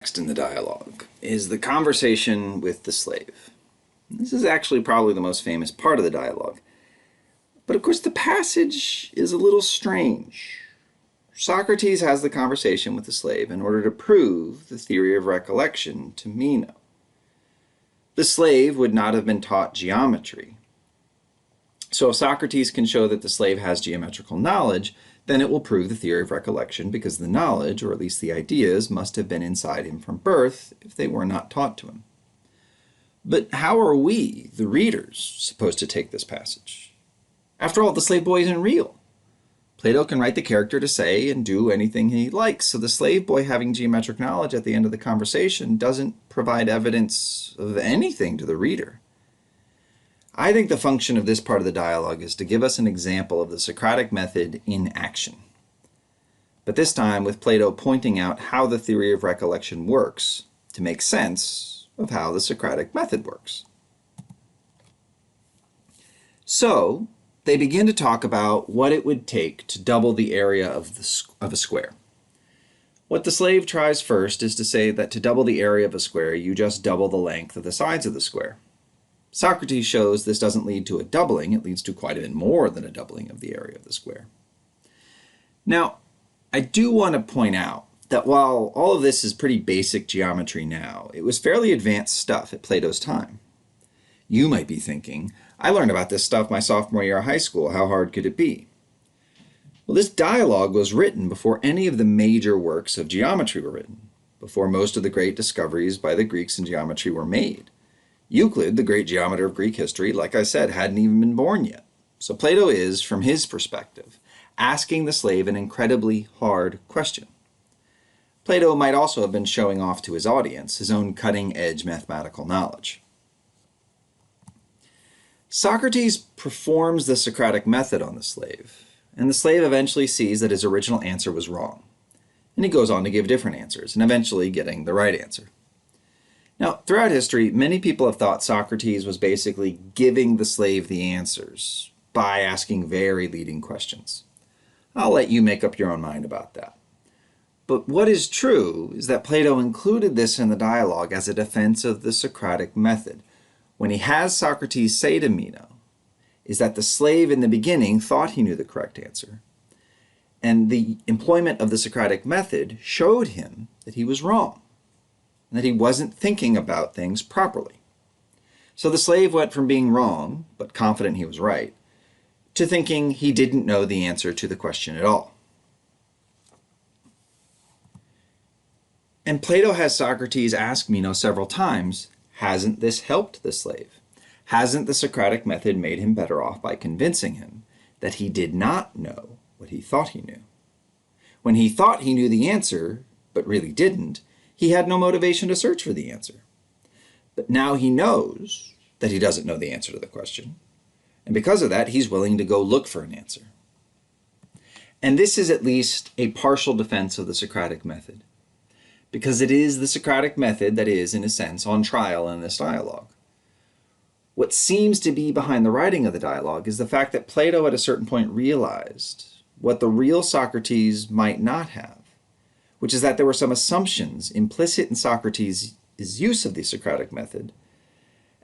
Next in the dialogue is the conversation with the slave. This is actually probably the most famous part of the dialogue. But of course the passage is a little strange. Socrates has the conversation with the slave in order to prove the theory of recollection to Meno. The slave would not have been taught geometry. So if Socrates can show that the slave has geometrical knowledge, then it will prove the theory of recollection because the knowledge, or at least the ideas, must have been inside him from birth if they were not taught to him. But how are we, the readers, supposed to take this passage? After all, the slave boy isn't real. Plato can write the character to say and do anything he likes, so the slave boy having geometric knowledge at the end of the conversation doesn't provide evidence of anything to the reader. I think the function of this part of the dialogue is to give us an example of the Socratic method in action. But this time with Plato pointing out how the theory of recollection works to make sense of how the Socratic method works. So they begin to talk about what it would take to double the area of a square. What the slave tries first is to say that to double the area of a square, you just double the length of the sides of the square. Socrates shows this doesn't lead to a doubling, it leads to quite a bit more than a doubling of the area of the square. Now, I do want to point out that while all of this is pretty basic geometry now, it was fairly advanced stuff at Plato's time. You might be thinking, I learned about this stuff my sophomore year of high school, how hard could it be? Well, this dialogue was written before any of the major works of geometry were written, before most of the great discoveries by the Greeks in geometry were made. Euclid, the great geometer of Greek history, like I said, hadn't even been born yet. So Plato is, from his perspective, asking the slave an incredibly hard question. Plato might also have been showing off to his audience his own cutting-edge mathematical knowledge. Socrates performs the Socratic method on the slave, and the slave eventually sees that his original answer was wrong. And he goes on to give different answers, and eventually getting the right answer. Now, throughout history, many people have thought Socrates was basically giving the slave the answers by asking very leading questions. I'll let you make up your own mind about that. But what is true is that Plato included this in the dialogue as a defense of the Socratic method. When he has Socrates say to Meno, is that the slave in the beginning thought he knew the correct answer, and the employment of the Socratic method showed him that he was wrong, and that he wasn't thinking about things properly. So the slave went from being wrong, but confident he was right, to thinking he didn't know the answer to the question at all. And Plato has Socrates ask Meno several times, hasn't this helped the slave? Hasn't the Socratic method made him better off by convincing him that he did not know what he thought he knew? When he thought he knew the answer, but really didn't, he had no motivation to search for the answer. But now he knows that he doesn't know the answer to the question, and because of that, he's willing to go look for an answer. And this is at least a partial defense of the Socratic method, because it is the Socratic method that is, in a sense, on trial in this dialogue. What seems to be behind the writing of the dialogue is the fact that Plato at a certain point realized what the real Socrates might not have, which is that there were some assumptions implicit in Socrates' use of the Socratic method,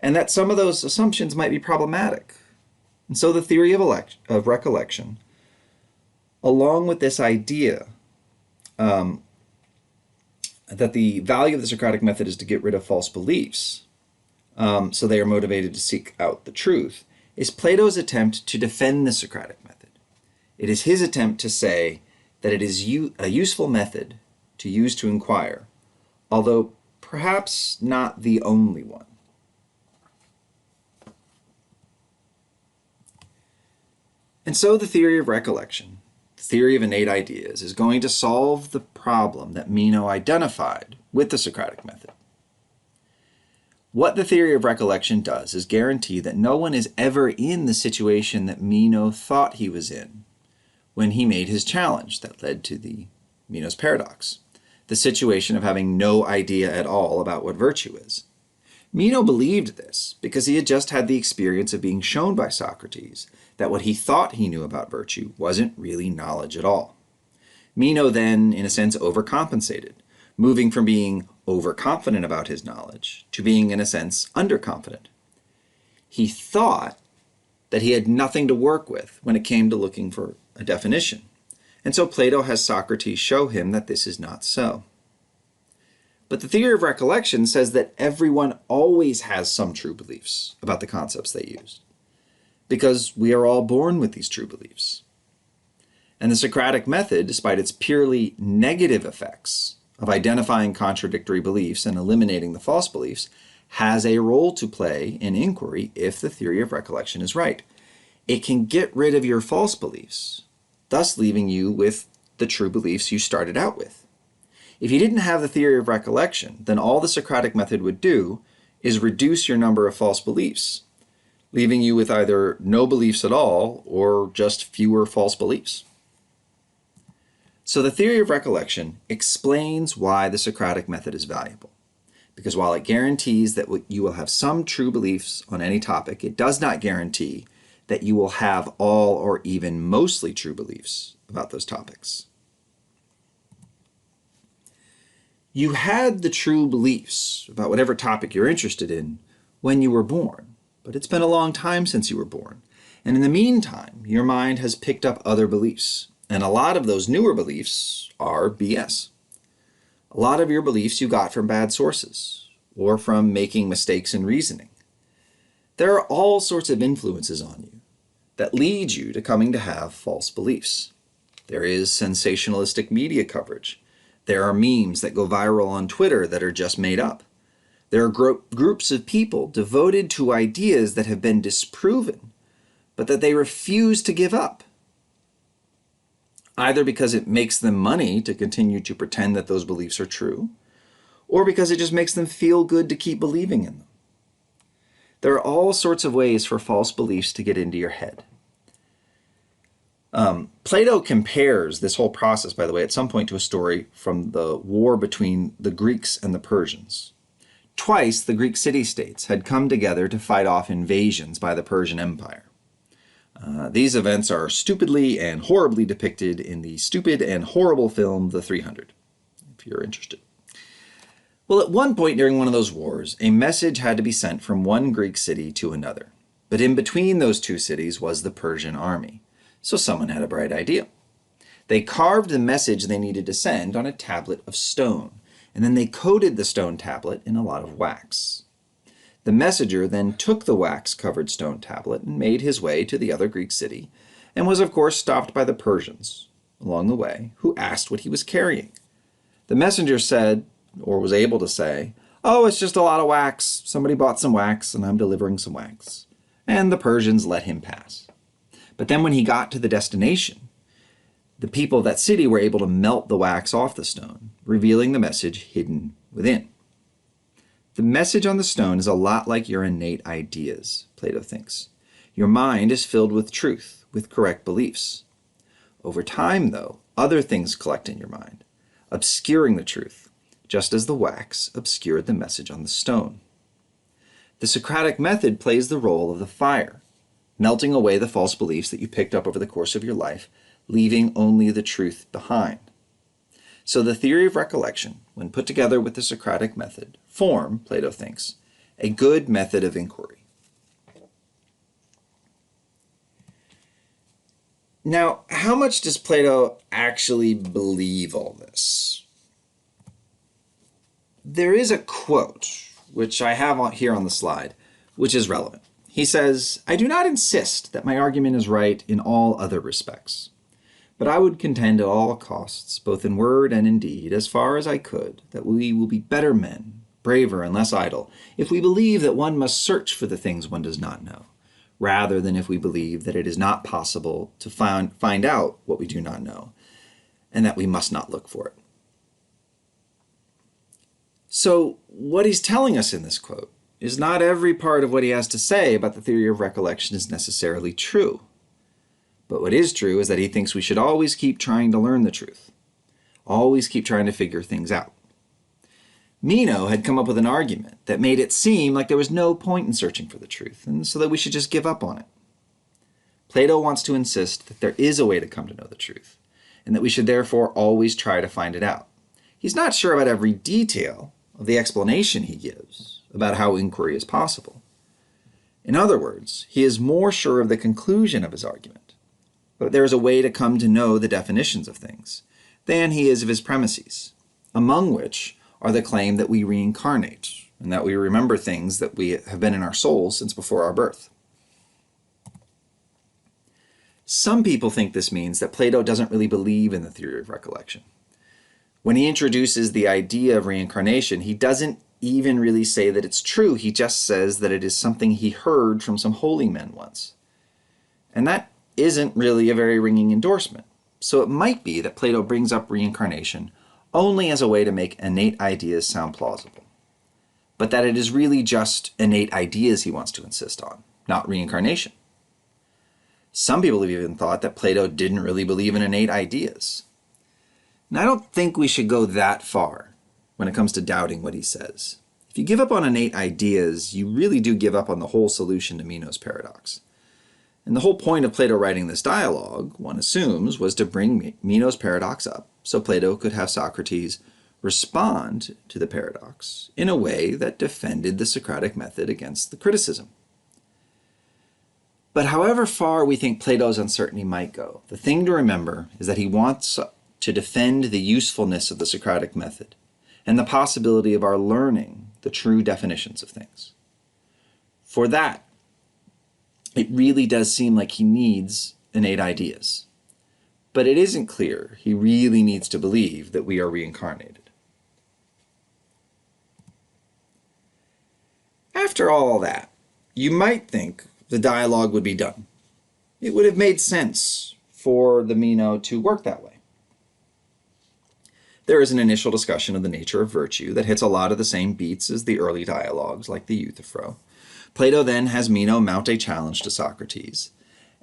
and that some of those assumptions might be problematic. And so the theory of recollection, along with this idea that the value of the Socratic method is to get rid of false beliefs, so they are motivated to seek out the truth, is Plato's attempt to defend the Socratic method. It is his attempt to say that it is a useful method to use to inquire, although perhaps not the only one. And so the theory of recollection, the theory of innate ideas, is going to solve the problem that Meno identified with the Socratic method. What the theory of recollection does is guarantee that no one is ever in the situation that Meno thought he was in when he made his challenge that led to the Meno's paradox, the situation of having no idea at all about what virtue is. Meno believed this because he had just had the experience of being shown by Socrates that what he thought he knew about virtue wasn't really knowledge at all. Meno then, in a sense, overcompensated, moving from being overconfident about his knowledge to being, in a sense, underconfident. He thought that he had nothing to work with when it came to looking for a definition. And so Plato has Socrates show him that this is not so. But the theory of recollection says that everyone always has some true beliefs about the concepts they used, because we are all born with these true beliefs. And the Socratic method, despite its purely negative effects of identifying contradictory beliefs and eliminating the false beliefs, has a role to play in inquiry if the theory of recollection is right. It can get rid of your false beliefs, thus leaving you with the true beliefs you started out with. If you didn't have the theory of recollection, then all the Socratic method would do is reduce your number of false beliefs, leaving you with either no beliefs at all or just fewer false beliefs. So the theory of recollection explains why the Socratic method is valuable. Because while it guarantees that you will have some true beliefs on any topic, it does not guarantee that you will have all or even mostly true beliefs about those topics. You had the true beliefs about whatever topic you're interested in when you were born, but it's been a long time since you were born. And in the meantime, your mind has picked up other beliefs. And a lot of those newer beliefs are BS. A lot of your beliefs you got from bad sources or from making mistakes in reasoning. There are all sorts of influences on you that lead you to coming to have false beliefs. There is sensationalistic media coverage. There are memes that go viral on Twitter that are just made up. There are groups of people devoted to ideas that have been disproven, but that they refuse to give up. Either because it makes them money to continue to pretend that those beliefs are true, or because it just makes them feel good to keep believing in them. There are all sorts of ways for false beliefs to get into your head. Plato compares this whole process, by the way, at some point to a story from the war between the Greeks and the Persians. Twice, the Greek city-states had come together to fight off invasions by the Persian Empire. These events are stupidly and horribly depicted in the stupid and horrible film The 300, if you're interested. Well, at one point during one of those wars, a message had to be sent from one Greek city to another. But in between those two cities was the Persian army. So someone had a bright idea. They carved the message they needed to send on a tablet of stone, and then they coated the stone tablet in a lot of wax. The messenger then took the wax-covered stone tablet and made his way to the other Greek city, and was of course stopped by the Persians along the way, who asked what he was carrying. The messenger said, or was able to say, "Oh, it's just a lot of wax. Somebody bought some wax, and I'm delivering some wax." And the Persians let him pass. But then when he got to the destination, the people of that city were able to melt the wax off the stone, revealing the message hidden within. The message on the stone is a lot like your innate ideas, Plato thinks. Your mind is filled with truth, with correct beliefs. Over time, though, other things collect in your mind, obscuring the truth, just as the wax obscured the message on the stone. The Socratic method plays the role of the fire, melting away the false beliefs that you picked up over the course of your life, leaving only the truth behind. So the theory of recollection, when put together with the Socratic method, form, Plato thinks, a good method of inquiry. Now, how much does Plato actually believe all this? There is a quote, which I have here on the slide, which is relevant. He says, "I do not insist that my argument is right in all other respects, but I would contend at all costs, both in word and in deed, as far as I could, that we will be better men, braver and less idle, if we believe that one must search for the things one does not know, rather than if we believe that it is not possible to find out what we do not know, and that we must not look for it." So what he's telling us in this quote is not every part of what he has to say about the theory of recollection is necessarily true. But what is true is that he thinks we should always keep trying to learn the truth, always keep trying to figure things out. Meno had come up with an argument that made it seem like there was no point in searching for the truth, and so that we should just give up on it. Plato wants to insist that there is a way to come to know the truth, and that we should therefore always try to find it out. he's not sure about every detail of the explanation he gives about how inquiry is possible. In other words, he is more sure of the conclusion of his argument, but there is a way to come to know the definitions of things, than he is of his premises, among which are the claim that we reincarnate, and that we remember things that we have been in our souls since before our birth. Some people think this means that Plato doesn't really believe in the theory of recollection. When he introduces the idea of reincarnation, he doesn't even really say that it's true. He just says that it is something he heard from some holy men once. And that isn't really a very ringing endorsement. So it might be that Plato brings up reincarnation only as a way to make innate ideas sound plausible, but that it is really just innate ideas he wants to insist on, not reincarnation. Some people have even thought that Plato didn't really believe in innate ideas. And I don't think we should go that far when it comes to doubting what he says. If you give up on innate ideas, you really do give up on the whole solution to Meno's paradox. And the whole point of Plato writing this dialogue, one assumes, was to bring Meno's paradox up so Plato could have Socrates respond to the paradox in a way that defended the Socratic method against the criticism. But however far we think Plato's uncertainty might go, the thing to remember is that he wants to defend the usefulness of the Socratic method and the possibility of our learning the true definitions of things. For that, it really does seem like he needs innate ideas. But it isn't clear he really needs to believe that we are reincarnated. After all that, you might think the dialogue would be done. It would have made sense for the Meno to work that way. There is an initial discussion of the nature of virtue that hits a lot of the same beats as the early dialogues, like the Euthyphro. Plato then has Meno mount a challenge to Socrates,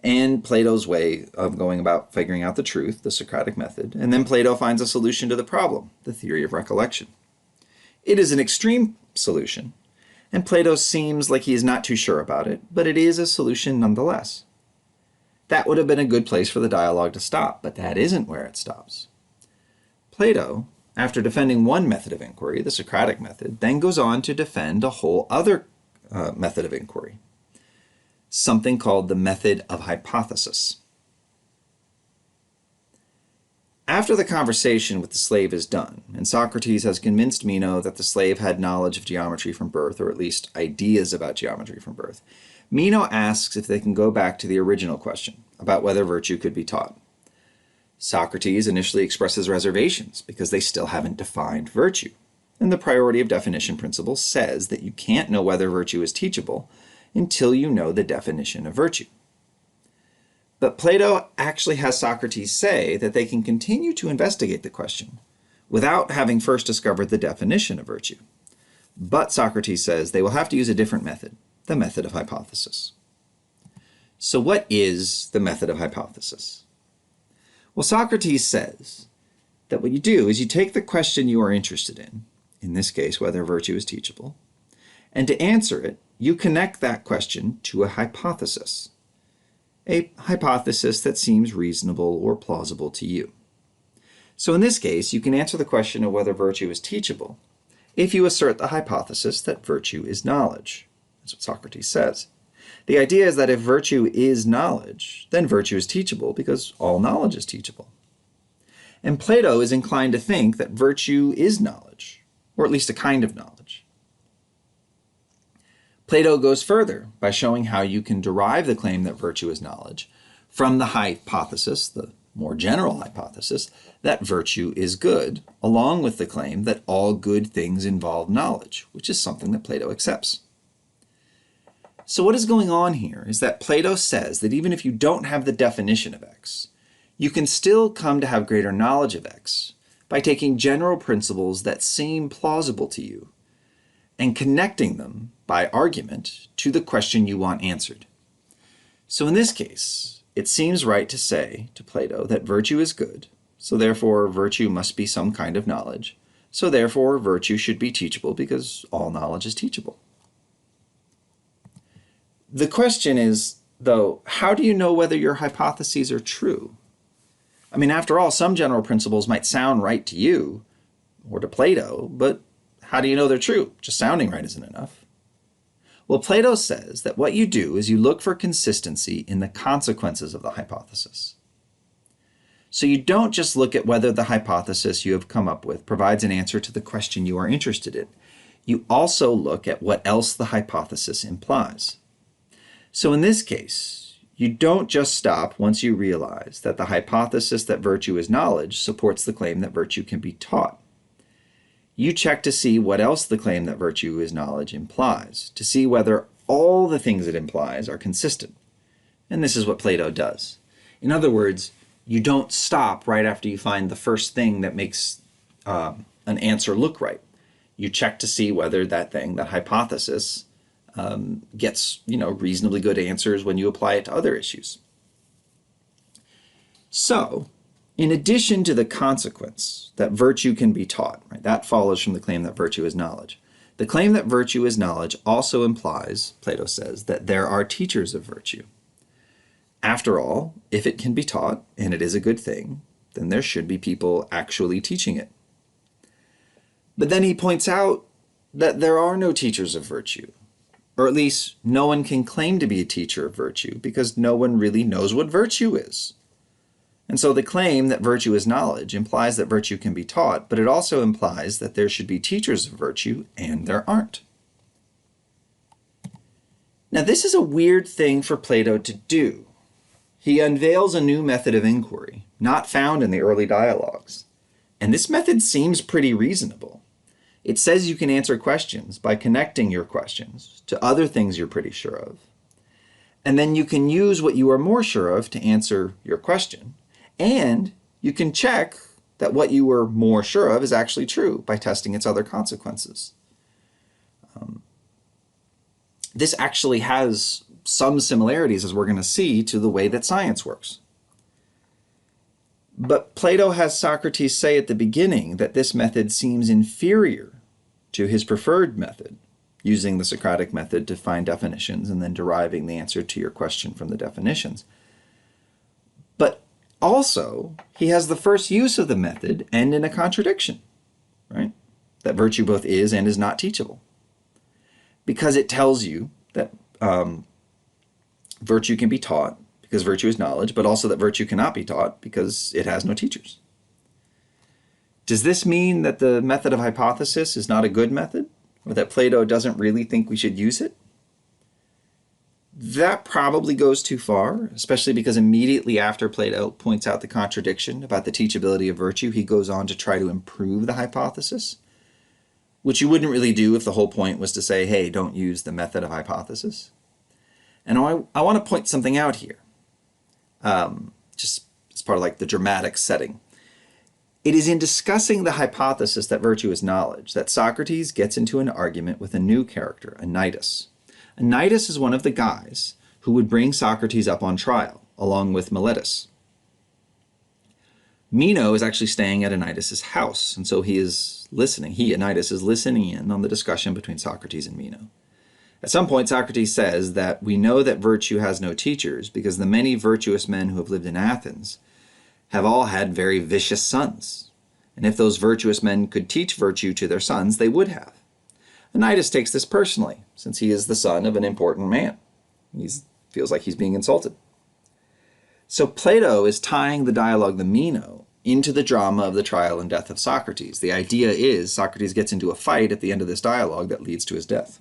and Plato's way of going about figuring out the truth, the Socratic method, and then Plato finds a solution to the problem, the theory of recollection. It is an extreme solution, and Plato seems like he is not too sure about it, but it is a solution nonetheless. That would have been a good place for the dialogue to stop, but that isn't where it stops. Plato, after defending one method of inquiry, the Socratic method, then goes on to defend a whole other method of inquiry, something called the method of hypothesis. After the conversation with the slave is done, and Socrates has convinced Meno that the slave had knowledge of geometry from birth, or at least ideas about geometry from birth, Meno asks if they can go back to the original question about whether virtue could be taught. Socrates initially expresses reservations because they still haven't defined virtue, and the priority of definition principle says that you can't know whether virtue is teachable until you know the definition of virtue. But Plato actually has Socrates say that they can continue to investigate the question without having first discovered the definition of virtue. But Socrates says they will have to use a different method, the method of hypothesis. So what is the method of hypothesis? Well, Socrates says that what you do is you take the question you are interested in this case, whether virtue is teachable, and to answer it, you connect that question to a hypothesis that seems reasonable or plausible to you. So in this case, you can answer the question of whether virtue is teachable if you assert the hypothesis that virtue is knowledge. That's what Socrates says. The idea is that if virtue is knowledge, then virtue is teachable because all knowledge is teachable. And Plato is inclined to think that virtue is knowledge, or at least a kind of knowledge. Plato goes further by showing how you can derive the claim that virtue is knowledge from the hypothesis, the more general hypothesis, that virtue is good, along with the claim that all good things involve knowledge, which is something that Plato accepts. So what is going on here is that Plato says that even if you don't have the definition of X, you can still come to have greater knowledge of X by taking general principles that seem plausible to you and connecting them by argument to the question you want answered. So in this case, it seems right to say to Plato that virtue is good, so therefore virtue must be some kind of knowledge, so therefore virtue should be teachable because all knowledge is teachable. The question is, though, how do you know whether your hypotheses are true? I mean, after all, some general principles might sound right to you, or to Plato, but how do you know they're true? Just sounding right isn't enough. Well, Plato says that what you do is you look for consistency in the consequences of the hypothesis. So you don't just look at whether the hypothesis you have come up with provides an answer to the question you are interested in. You also look at what else the hypothesis implies. So in this case, you don't just stop once you realize that the hypothesis that virtue is knowledge supports the claim that virtue can be taught. You check to see what else the claim that virtue is knowledge implies, to see whether all the things it implies are consistent. And this is what Plato does. In other words, you don't stop right after you find the first thing that makes an answer look right. You check to see whether that thing, that hypothesis, gets reasonably good answers when you apply it to other issues. So, in addition to the consequence that virtue can be taught, right, that follows from the claim that virtue is knowledge. The claim that virtue is knowledge also implies, Plato says, that there are teachers of virtue. After all, if it can be taught, and it is a good thing, then there should be people actually teaching it. But then he points out that there are no teachers of virtue, or at least no one can claim to be a teacher of virtue because no one really knows what virtue is. And so the claim that virtue is knowledge implies that virtue can be taught, but it also implies that there should be teachers of virtue, and there aren't. Now this is a weird thing for Plato to do. He unveils a new method of inquiry, not found in the early dialogues. And this method seems pretty reasonable. It says you can answer questions by connecting your questions to other things you're pretty sure of. And then you can use what you are more sure of to answer your question. And you can check that what you were more sure of is actually true by testing its other consequences. This actually has some similarities, as we're going to see, to the way that science works. But Plato has Socrates say at the beginning that this method seems inferior to his preferred method, using the Socratic method to find definitions and then deriving the answer to your question from the definitions. But also, he has the first use of the method end in a contradiction, right? That virtue both is and is not teachable. Because it tells you that virtue can be taught because virtue is knowledge, but also that virtue cannot be taught because it has no teachers. Does this mean that the method of hypothesis is not a good method, or that Plato doesn't really think we should use it? That probably goes too far, especially because immediately after Plato points out the contradiction about the teachability of virtue, he goes on to try to improve the hypothesis, which you wouldn't really do if the whole point was to say, hey, don't use the method of hypothesis. And I want to point something out here, just as part of like the dramatic setting. It is in discussing the hypothesis that virtue is knowledge that Socrates gets into an argument with a new character, Anytus. Anytus is one of the guys who would bring Socrates up on trial, along with Miletus. Meno is actually staying at Anytus' house, and so he is listening. Anytus, is listening in on the discussion between Socrates and Meno. At some point, Socrates says that we know that virtue has no teachers because the many virtuous men who have lived in Athens have all had very vicious sons. And if those virtuous men could teach virtue to their sons, they would have. Anytus takes this personally, since he is the son of an important man. He feels like he's being insulted. So Plato is tying the dialogue, the Meno, into the drama of the trial and death of Socrates. The idea is Socrates gets into a fight at the end of this dialogue that leads to his death.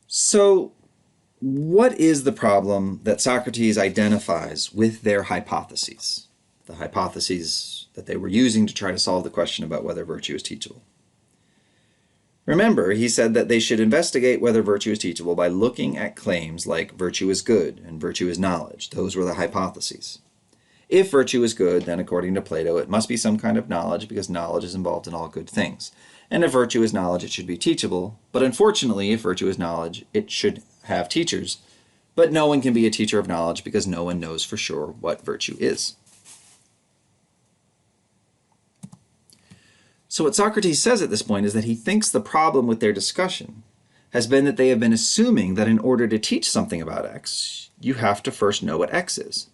So what is the problem that Socrates identifies with their hypotheses? The hypotheses that they were using to try to solve the question about whether virtue is teachable. Remember, he said that they should investigate whether virtue is teachable by looking at claims like virtue is good and virtue is knowledge. Those were the hypotheses. If virtue is good, then according to Plato, it must be some kind of knowledge because knowledge is involved in all good things. And if virtue is knowledge, it should be teachable. But unfortunately, if virtue is knowledge, it should have teachers. But no one can be a teacher of knowledge because no one knows for sure what virtue is. So what Socrates says at this point is that he thinks the problem with their discussion has been that they have been assuming that in order to teach something about X, you have to first know what X is.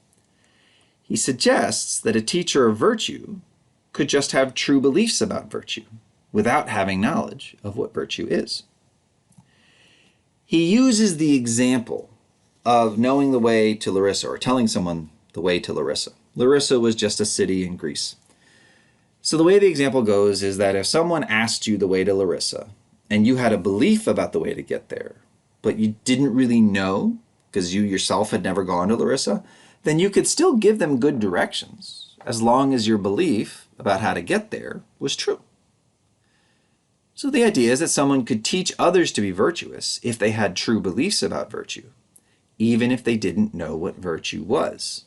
He suggests that a teacher of virtue could just have true beliefs about virtue without having knowledge of what virtue is. He uses the example of knowing the way to Larissa, or telling someone the way to Larissa. Larissa was just a city in Greece. So the way the example goes is that if someone asked you the way to Larissa, and you had a belief about the way to get there, but you didn't really know because you yourself had never gone to Larissa, then you could still give them good directions as long as your belief about how to get there was true. So the idea is that someone could teach others to be virtuous if they had true beliefs about virtue, even if they didn't know what virtue was.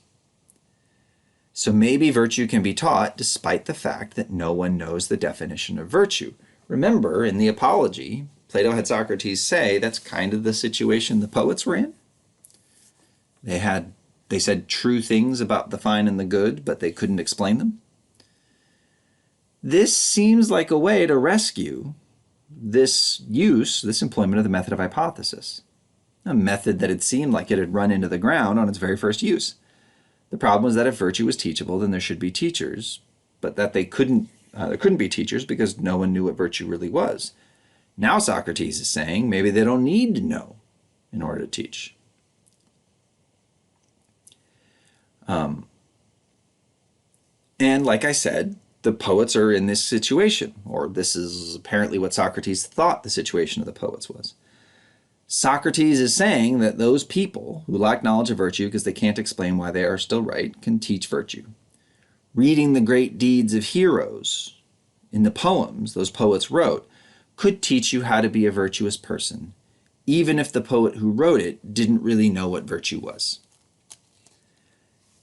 So maybe virtue can be taught despite the fact that no one knows the definition of virtue. Remember, in the Apology, Plato had Socrates say that's kind of the situation the poets were in. They said true things about the fine and the good, but they couldn't explain them. This seems like a way to rescue this employment of the method of hypothesis, a method that had seemed like it had run into the ground on its very first use. The problem was that if virtue was teachable, then there should be teachers, but that there couldn't be teachers because no one knew what virtue really was. Now Socrates is saying maybe they don't need to know in order to teach. And like I said, the poets are in this situation, or this is apparently what Socrates thought the situation of the poets was. Socrates is saying that those people who lack knowledge of virtue because they can't explain why they are still right can teach virtue. Reading the great deeds of heroes in the poems those poets wrote could teach you how to be a virtuous person, even if the poet who wrote it didn't really know what virtue was.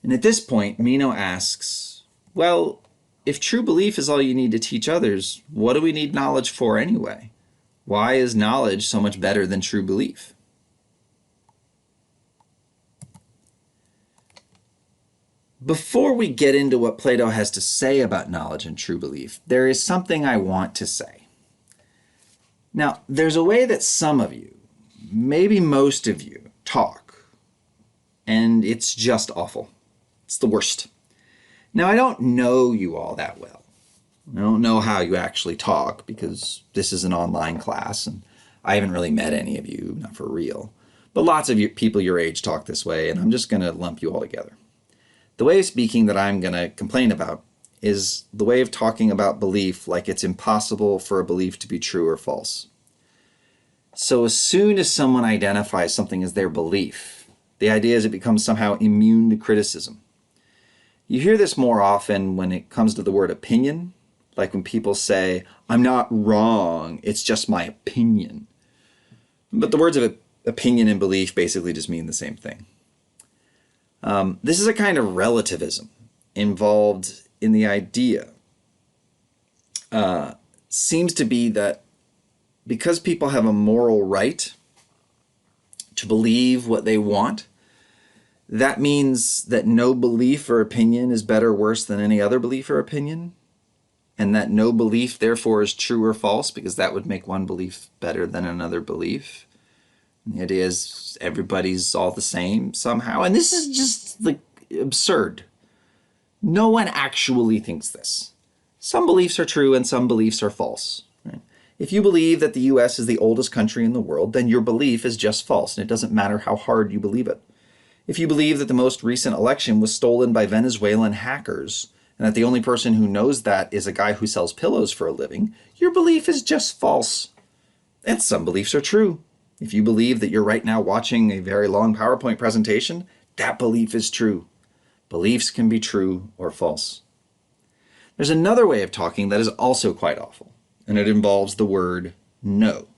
And at this point, Meno asks, well, if true belief is all you need to teach others, what do we need knowledge for anyway? Why is knowledge so much better than true belief? Before we get into what Plato has to say about knowledge and true belief, there is something I want to say. Now, there's a way that some of you, maybe most of you, talk, and it's just awful. It's the worst. Now, I don't know you all that well. I don't know how you actually talk because this is an online class and I haven't really met any of you, not for real. But lots of people your age talk this way, and I'm just going to lump you all together. The way of speaking that I'm going to complain about is the way of talking about belief like it's impossible for a belief to be true or false. So as soon as someone identifies something as their belief, the idea is it becomes somehow immune to criticism. You hear this more often when it comes to the word opinion, like when people say, I'm not wrong, it's just my opinion. But the words of opinion and belief basically just mean the same thing. This is a kind of relativism involved in the idea. Seems to be that because people have a moral right to believe what they want, that means that no belief or opinion is better or worse than any other belief or opinion, and that no belief therefore is true or false because that would make one belief better than another belief. And the idea is everybody's all the same somehow, and this is just like absurd. No one actually thinks this. Some beliefs are true and some beliefs are false. Right? If you believe that the US is the oldest country in the world, then your belief is just false, and it doesn't matter how hard you believe it. If you believe that the most recent election was stolen by Venezuelan hackers, and that the only person who knows that is a guy who sells pillows for a living, your belief is just false. And some beliefs are true. If you believe that you're right now watching a very long PowerPoint presentation, that belief is true. Beliefs can be true or false. There's another way of talking that is also quite awful, and it involves the word know.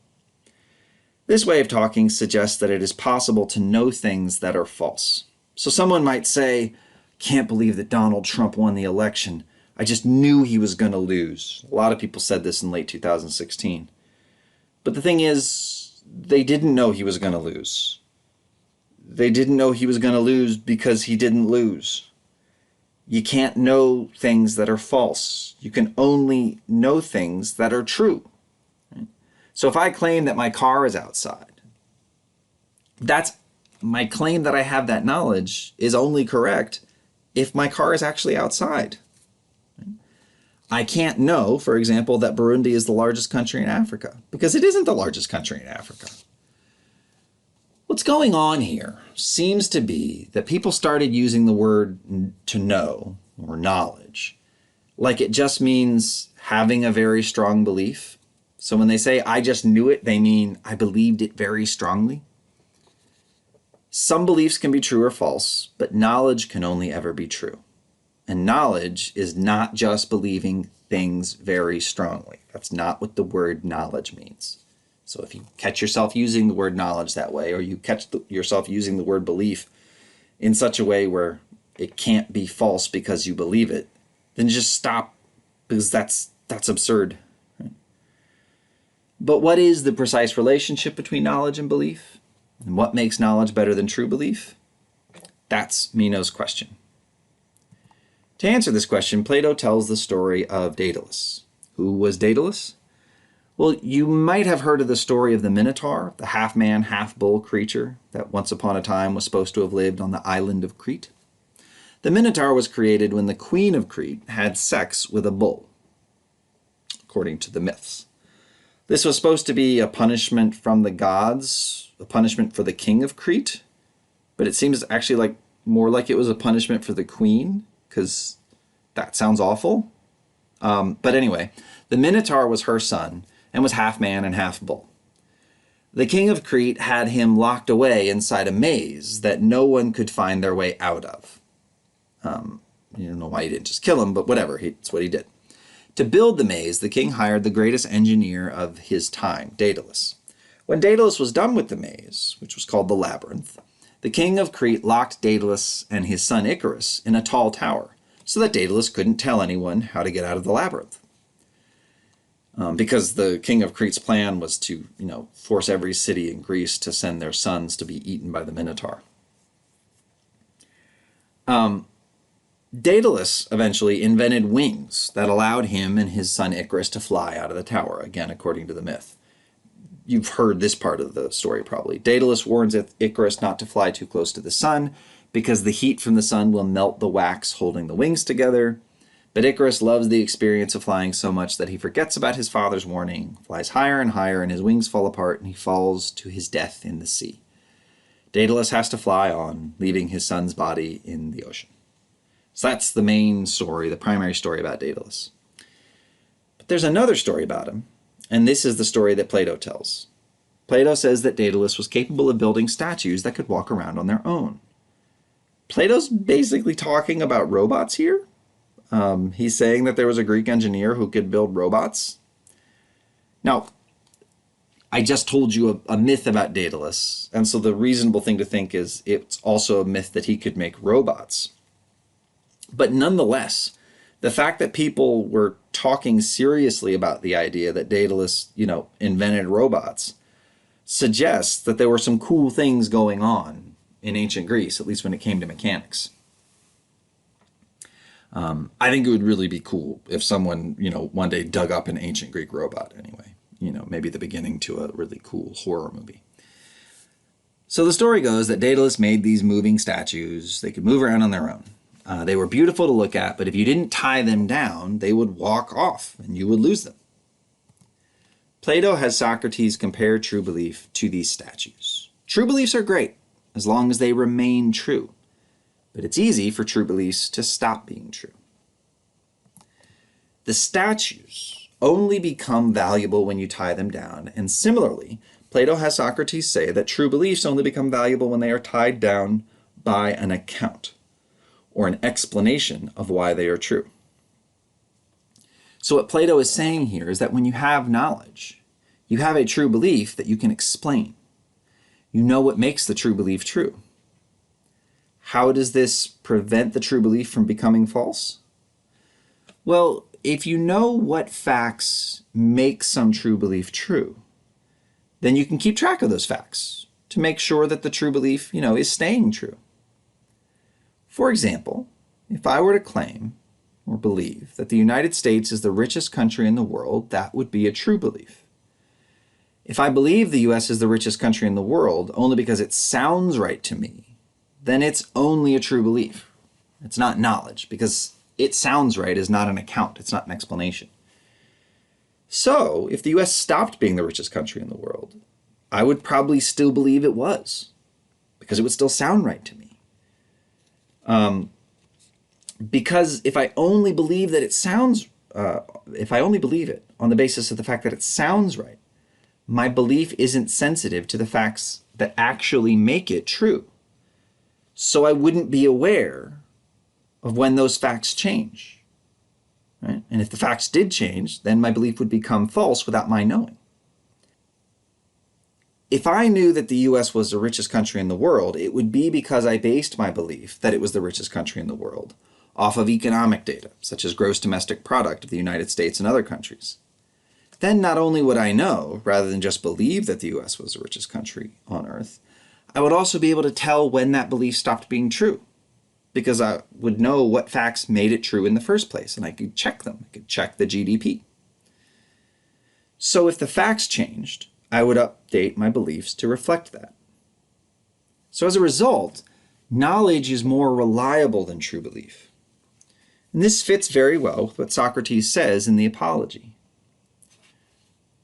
This way of talking suggests that it is possible to know things that are false. So someone might say, can't believe that Donald Trump won the election. I just knew he was going to lose. A lot of people said this in late 2016. But the thing is, they didn't know he was going to lose. They didn't know he was going to lose because he didn't lose. You can't know things that are false. You can only know things that are true. So if I claim that my car is outside, that's my claim that I have that knowledge is only correct if my car is actually outside. I can't know, for example, that Burundi is the largest country in Africa, because it isn't the largest country in Africa. What's going on here seems to be that people started using the word to know, or knowledge, like it just means having a very strong belief. So when they say, I just knew it, they mean I believed it very strongly. Some beliefs can be true or false, but knowledge can only ever be true. And knowledge is not just believing things very strongly. That's not what the word knowledge means. So if you catch yourself using the word knowledge that way, or you catch yourself using the word belief in such a way where it can't be false because you believe it, then just stop, because that's absurd. Right? But what is the precise relationship between knowledge and belief? And what makes knowledge better than true belief? That's Meno's question. To answer this question, Plato tells the story of Daedalus. Who was Daedalus? Well, you might have heard of the story of the Minotaur, the half-man, half-bull creature that once upon a time was supposed to have lived on the island of Crete. The Minotaur was created when the queen of Crete had sex with a bull, according to the myths. This was supposed to be a punishment from the gods, a punishment for the king of Crete, but it seems actually more like it was a punishment for the queen, because that sounds awful. But anyway, the Minotaur was her son and was half man and half bull. The king of Crete had him locked away inside a maze that no one could find their way out of. You don't know why he didn't just kill him, but whatever, it's what he did. To build the maze, the king hired the greatest engineer of his time, Daedalus. When Daedalus was done with the maze, which was called the labyrinth, the king of Crete locked Daedalus and his son Icarus in a tall tower, so that Daedalus couldn't tell anyone how to get out of the labyrinth. Because the king of Crete's plan was to, force every city in Greece to send their sons to be eaten by the Minotaur. Daedalus eventually invented wings that allowed him and his son Icarus to fly out of the tower, again, according to the myth. You've heard this part of the story probably. Daedalus warns Icarus not to fly too close to the sun because the heat from the sun will melt the wax holding the wings together. But Icarus loves the experience of flying so much that he forgets about his father's warning, flies higher and higher, and his wings fall apart, and he falls to his death in the sea. Daedalus has to fly on, leaving his son's body in the ocean. So that's the main story, the primary story about Daedalus. But there's another story about him, and this is the story that Plato tells. Plato says that Daedalus was capable of building statues that could walk around on their own. Plato's basically talking about robots here. He's saying that there was a Greek engineer who could build robots. Now, I just told you a myth about Daedalus, and so the reasonable thing to think is it's also a myth that he could make robots. But nonetheless, the fact that people were talking seriously about the idea that Daedalus, invented robots suggests that there were some cool things going on in ancient Greece, at least when it came to mechanics. I think it would really be cool if someone, one day dug up an ancient Greek robot anyway. Maybe the beginning to a really cool horror movie. So the story goes that Daedalus made these moving statues. They could move around on their own. They were beautiful to look at, but if you didn't tie them down, they would walk off and you would lose them. Plato has Socrates compare true belief to these statues. True beliefs are great as long as they remain true. But it's easy for true beliefs to stop being true. The statues only become valuable when you tie them down, and similarly, Plato has Socrates say that true beliefs only become valuable when they are tied down by an account or an explanation of why they are true. So what Plato is saying here is that when you have knowledge, you have a true belief that you can explain. You know what makes the true belief true. How does this prevent the true belief from becoming false? Well, if you know what facts make some true belief true, then you can keep track of those facts to make sure that the true belief, is staying true. For example, if I were to claim or believe that the United States is the richest country in the world, that would be a true belief. If I believe the US is the richest country in the world only because it sounds right to me, then it's only a true belief. It's not knowledge, because it sounds right is not an account, it's not an explanation. So, if the US stopped being the richest country in the world, I would probably still believe it was, because it would still sound right to me. Because if I only believe that it sounds, if I only believe it on the basis of the fact that it sounds right, my belief isn't sensitive to the facts that actually make it true. So I wouldn't be aware of when those facts change. Right? And if the facts did change, then my belief would become false without my knowing. If I knew that the US was the richest country in the world, it would be because I based my belief that it was the richest country in the world off of economic data, such as gross domestic product of the United States and other countries. Then not only would I know, rather than just believe that the US was the richest country on earth, I would also be able to tell when that belief stopped being true, because I would know what facts made it true in the first place, and I could check them. I could check the GDP. So if the facts changed, I would update my beliefs to reflect that. So as a result, knowledge is more reliable than true belief. And this fits very well with what Socrates says in the Apology.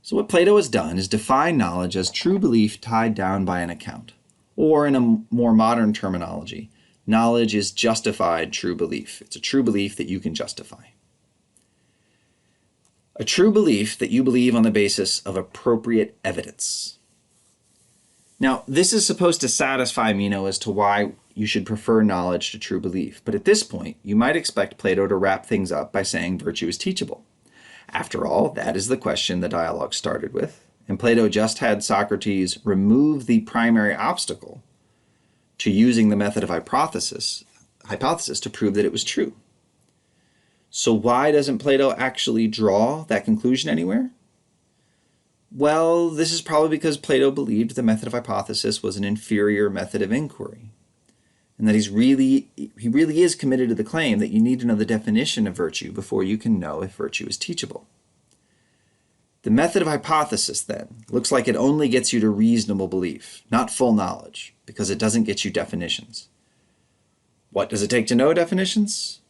So what Plato has done is define knowledge as true belief tied down by an account. Or in a more modern terminology, knowledge is justified true belief. It's a true belief that you can justify. A true belief that you believe on the basis of appropriate evidence. Now, this is supposed to satisfy Meno as to why you should prefer knowledge to true belief. But at this point, you might expect Plato to wrap things up by saying virtue is teachable. After all, that is the question the dialogue started with, and Plato just had Socrates remove the primary obstacle to using the method of hypothesis to prove that it was true. So why doesn't Plato actually draw that conclusion anywhere? Well, this is probably because Plato believed the method of hypothesis was an inferior method of inquiry, and that he really is committed to the claim that you need to know the definition of virtue before you can know if virtue is teachable. The method of hypothesis, then, looks like it only gets you to reasonable belief, not full knowledge, because it doesn't get you definitions. What does it take to know definitions?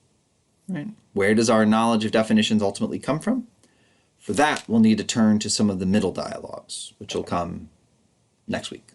Right? Where does our knowledge of definitions ultimately come from? For that, we'll need to turn to some of the middle dialogues, which will come next week.